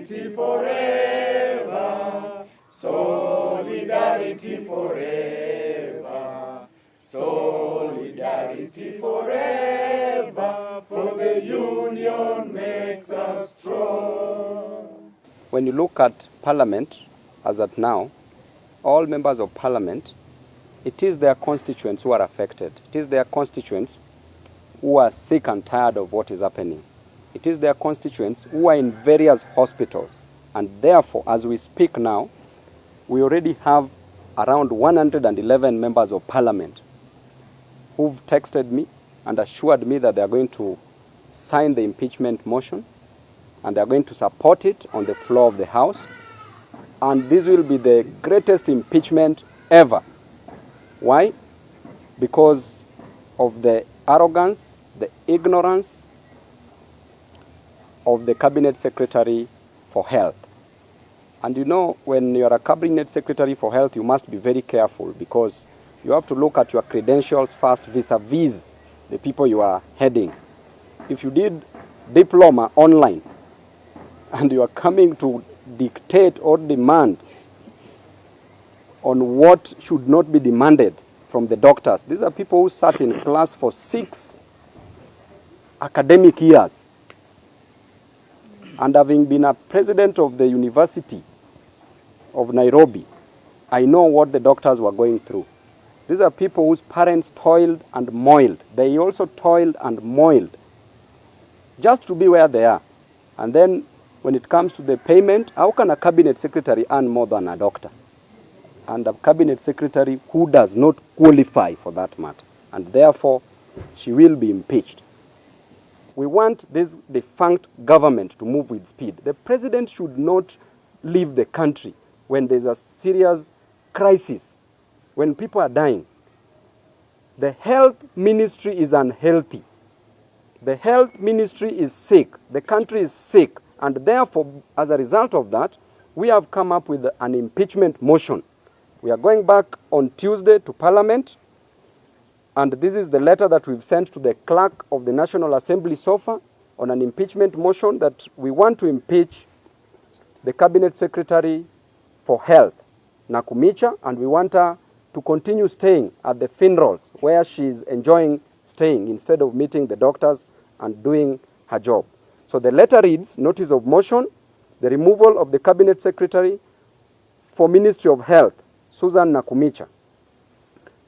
Solidarity forever, solidarity forever, solidarity forever, for the union makes us strong. When you look at Parliament, as at now, all members of Parliament, it is their constituents who are affected. It is their constituents who are sick and tired of what is happening. It is their constituents who are in various hospitals. And therefore, as we speak now, we already have around 111 members of Parliament who've texted me and assured me that they are going to sign the impeachment motion and they are going to support it on the floor of the House. And this will be the greatest impeachment ever. Why? Because of the arrogance, the ignorance of the Cabinet Secretary for Health. And you know, when you're a Cabinet Secretary for Health, you must be very careful because you have to look at your credentials first vis-a-vis the people you are heading. If you did diploma online and you are coming to dictate or demand on what should not be demanded from the doctors. These are people who sat in class for 6 academic years. And having been a president of the University of Nairobi, I know what the doctors were going through. These are people whose parents toiled and moiled. They also toiled and moiled just to be where they are. And then when it comes to the payment, how can a cabinet secretary earn more than a doctor? And a cabinet secretary who does not qualify for that matter. And therefore, she will be impeached. We want this defunct government to move with speed. The president should not leave the country when there's a serious crisis, when people are dying. The health ministry is unhealthy. The health ministry is sick. The country is sick. And therefore, as a result of that, we have come up with an impeachment motion. We are going back on Tuesday to Parliament, and this is the letter that we've sent to the clerk of the National Assembly so far on an impeachment motion that we want to impeach the Cabinet Secretary for Health, Nakhumicha, and we want her to continue staying at the funerals where she's enjoying staying instead of meeting the doctors and doing her job. So the letter reads, Notice of Motion, the removal of the Cabinet Secretary for Ministry of Health, Susan Nakhumicha.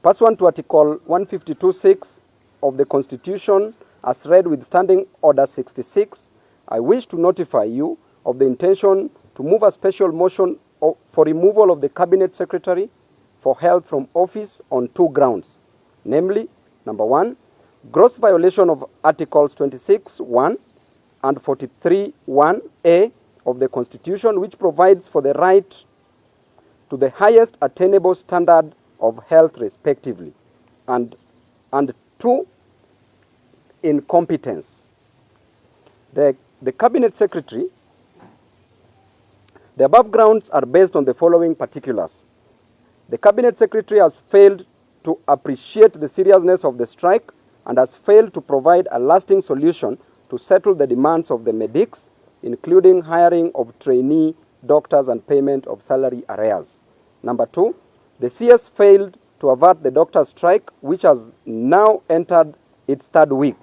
Pursuant to Article 152(6) of the Constitution, as read with Standing Order 66, I wish to notify you of the intention to move a special motion for removal of the Cabinet Secretary for Health from office on 2 grounds, namely, number 1, gross violation of Articles 26(1) and 43(1)(a) of the Constitution, which provides for the right to the highest attainable standard of health respectively, and 2, incompetence. The Cabinet Secretary, the above grounds are based on the following particulars. The Cabinet Secretary has failed to appreciate the seriousness of the strike and has failed to provide a lasting solution to settle the demands of the medics, including hiring of trainee doctors and payment of salary arrears. Number 2, the CS failed to avert the doctors' strike, which has now entered its 3rd week.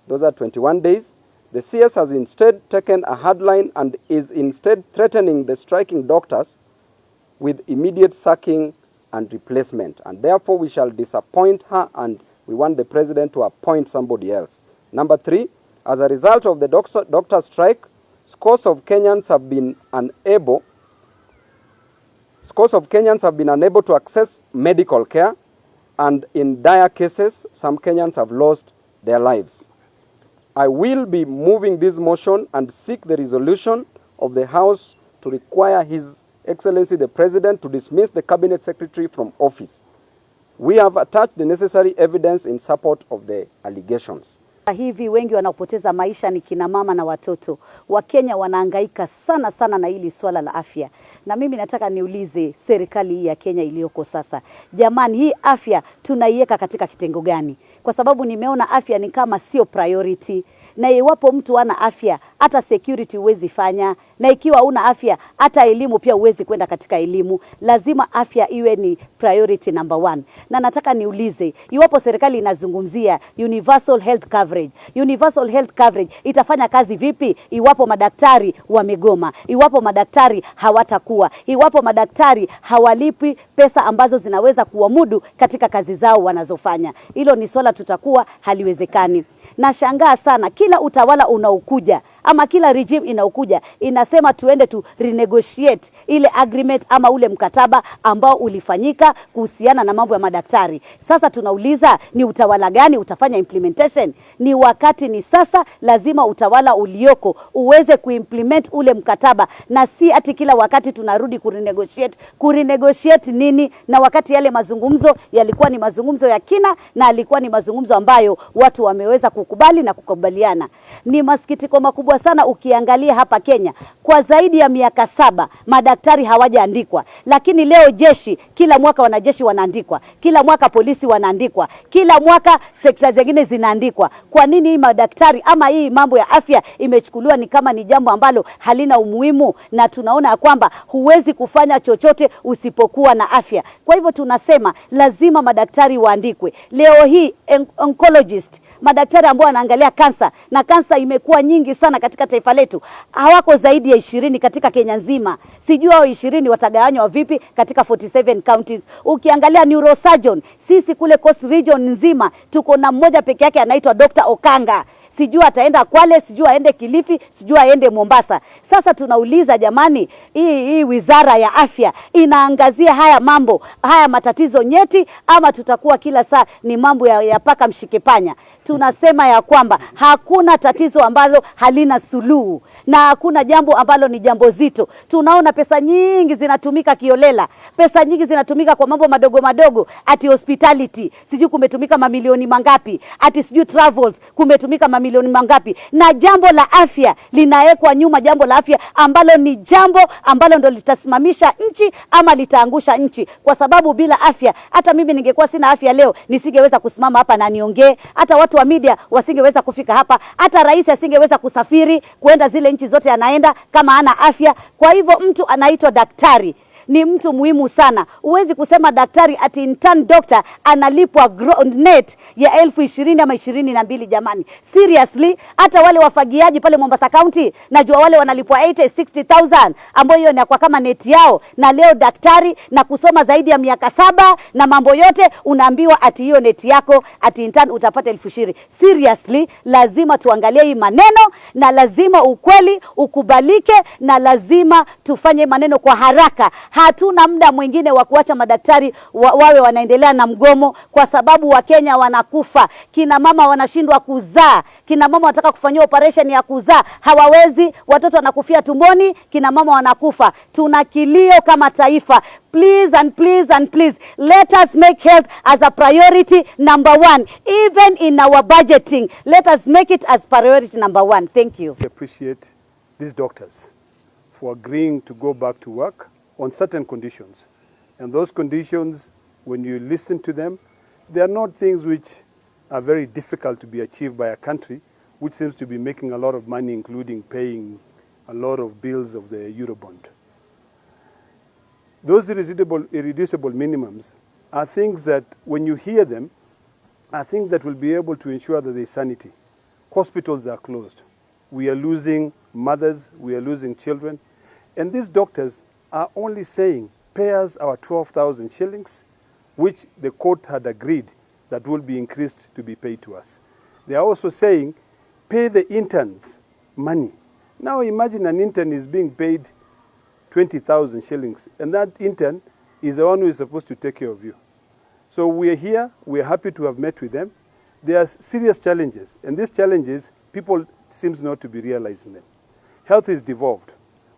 Those are 21 days. The CS has instead taken a hard line and is instead threatening the striking doctors with immediate sacking and replacement. And therefore, we shall disappoint her and we want the president to appoint somebody else. Number 3, as a result of the doctor strike, scores of Kenyans have been unable to access medical care, and in dire cases, some Kenyans have lost their lives. I will be moving this motion and seek the resolution of the House to require His Excellency the President to dismiss the Cabinet Secretary from office. We have attached the necessary evidence in support of the allegations. Hivi wengi wanaopoteza maisha ni kina mama na watoto. Wakenya wanahangaika sana sana na hili swala la afya. Na mimi nataka niulize serikali hii ya Kenya iliyoko sasa. Jamani, hii afya tunaiweka katika kitengo gani? Kwa sababu nimeona afya ni kama sio priority. na iwapo mtu hana afya, hata security huwezi fanya, na ikiwa una afya, hata elimu pia huwezi kwenda katika elimu. Lazima afya iwe ni priority number one. Na nataka niulize, iwapo serikali inazungumzia universal health coverage, universal health coverage itafanya kazi vipi iwapo madaktari wamegoma, iwapo madaktari hawatakuwa, iwapo madaktari hawalipi pesa ambazo zinaweza kuwamudu katika kazi zao wanazofanya? Hilo ni swala tutakuwa haliwezekani. Nashangaa sana kila utawala unaokuja ama kila regime inaokuja inasema tuende tu renegotiate ile agreement ama ule mkataba ambao ulifanyika kuhusiana na mambo ya madaktari. Sasa tunauliza, ni utawala gani utafanya implementation? Ni wakati ni sasa, lazima utawala ulioko uweze kuimplement ule mkataba, na si ati kila wakati tunarudi kurenegotiate. Kurenegotiate nini, na wakati yale mazungumzo yalikuwa ni mazungumzo ya kina na alikuwa ni mazungumzo ambayo watu wameweza kukubali na kukubaliana. Ni masikitiko makubwa sana ukiangalia hapa Kenya, kwa zaidi ya miaka 7 madaktari hawajaandikwa, lakini leo jeshi, kila mwaka wanajeshi wanaandikwa, kila mwaka polisi wanaandikwa, kila mwaka sekta zingine zinaandikwa. Kwa nini hii madaktari ama hii mambo ya afya imechukuliwa ni kama ni jambo ambalo halina umuhimu? Na tunaona kwamba huwezi kufanya chochote usipokuwa na afya. Kwa hivyo tunasema lazima madaktari waandikwe. Leo hii oncologist, madaktari ambao wanaangalia kansa, na kansa imekuwa nyingi sana katika taifa letu, hawako zaidi ya 20 katika Kenya nzima. Sijui hao 20 watagawanywa vipi katika 47 counties. Ukiangalia neurosurgeon, sisi kule Coast Region nzima tuko na mmoja peke yake anaitwa Dr. Okanga. Sijui ataenda Kwale, sijui aende Kilifi, sijui aende Mombasa. Sasa tunauliza jamani, hii wizara ya afya inaangazia haya mambo, haya matatizo nyeti, ama tutakuwa kila saa ni mambo ya paka mshikepanya? Tunasema ya kwamba hakuna tatizo ambalo halina suluhu, na hakuna jambo ambalo ni jambo zito. Tunaona pesa nyingi zinatumika kiolela, pesa nyingi zinatumika kwa mambo madogo madogo, ati hospitality sijui kumetumika mamilioni mangapi, ati sijui travels kumetumika mamilioni mangapi, na jambo la afya linawekwa nyuma. Jambo la afya ambalo ni jambo ambalo ndo litasimamisha nchi ama litaangusha nchi, kwa sababu bila afya, hata mimi ningekuwa sina afya leo nisingeweza kusimama hapa na niongee, hata watu wa media wasingeweza kufika hapa, hata rais asingeweza kusafiri kuenda zile nchi zote anaenda kama hana afya. Kwa hivyo mtu anaitwa daktari ni mtu muhimu sana. Huwezi kusema daktari ati intern doctor analipwa net ya 20,000 ama 22. Jamani, seriously? Hata wale wafagiaji pale Mombasa County najua wale wanalipwa 60,000 ambayo hiyo ni kwa kama net yao, na leo daktari na kusoma zaidi ya miaka 7 na mambo yote unaambiwa ati hiyo net yako ati intern utapata 20,000. Seriously? Lazima tuangalie hii maneno, na lazima ukweli ukubalike, na lazima tufanye maneno kwa haraka. Hatuna muda mwingine wa kuacha madaktari wawe wanaendelea na mgomo, kwa sababu Wakenya wanakufa. Kina mama wanashindwa kuzaa, kina mama wanataka kufanyia operation ya kuzaa hawawezi, watoto wanakufia tumboni, kina mama wanakufa. Tuna kilio kama taifa. Please and please and please, let us make health as a priority number 1. Even in our budgeting, let us make it as priority number 1. Thank you. I appreciate these doctors for agreeing to go back to work on certain conditions. And those conditions, when you listen to them, they are not things which are very difficult to be achieved by a country which seems to be making a lot of money, including paying a lot of bills of the Eurobond. Those irreducible minimums are things that, when you hear them, are things that will be able to ensure that there is sanity. Hospitals are closed. We are losing mothers, we are losing children. And these doctors are only saying, pay us our 12,000 shillings, which the court had agreed that will be increased to be paid to us. They are also saying, pay the interns money. Now imagine an intern is being paid 20,000 shillings, and that intern is the one who is supposed to take care of you. So we are here, we are happy to have met with them. There are serious challenges, and these challenges, people seems not to be realizing them. Health is devolved.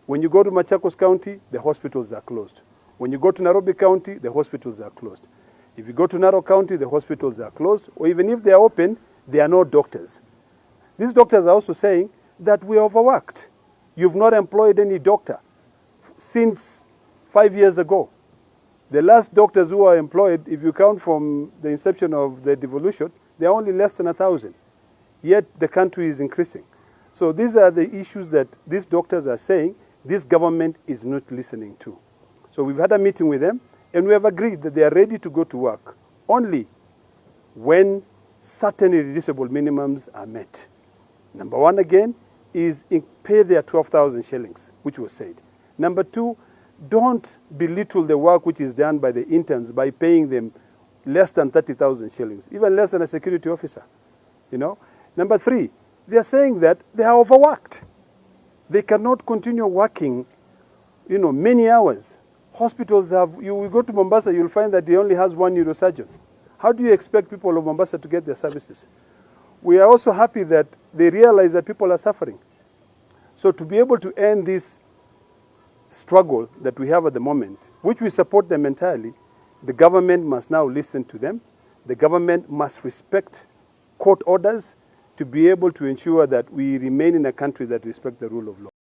When you go to Machakos County, the hospitals are closed. When you go to Nairobi County, the hospitals are closed. If you go to Narok County, the hospitals are closed, or even if they are open, there are no doctors. These doctors are also saying that we are overworked. You've not employed any doctor since 5 years ago. The last doctors who are employed, if you count from the inception of the devolution, they are only less than 1,000. yet the country is increasing. So these are the issues that these doctors are saying this government is not listening to. So we've had a meeting with them, and we have agreed that they are ready to go to work only when certain irreducible minimums are met. Number one, again, is pay their 12,000 shillings, which was said. Number two, don't belittle the work which is done by the interns by paying them less than 30,000 shillings, even less than a security officer. You know. Number three, they are saying that they are overworked. They cannot continue working, many hours. Hospitals have, you go to Mombasa, you'll find that they only has one neurosurgeon. How do you expect people of Mombasa to get their services? We are also happy that they realize that people are suffering. So to be able to end this struggle that we have at the moment, which we support them entirely, the government must now listen to them. The government must respect court orders to be able to ensure that we remain in a country that respects the rule of law.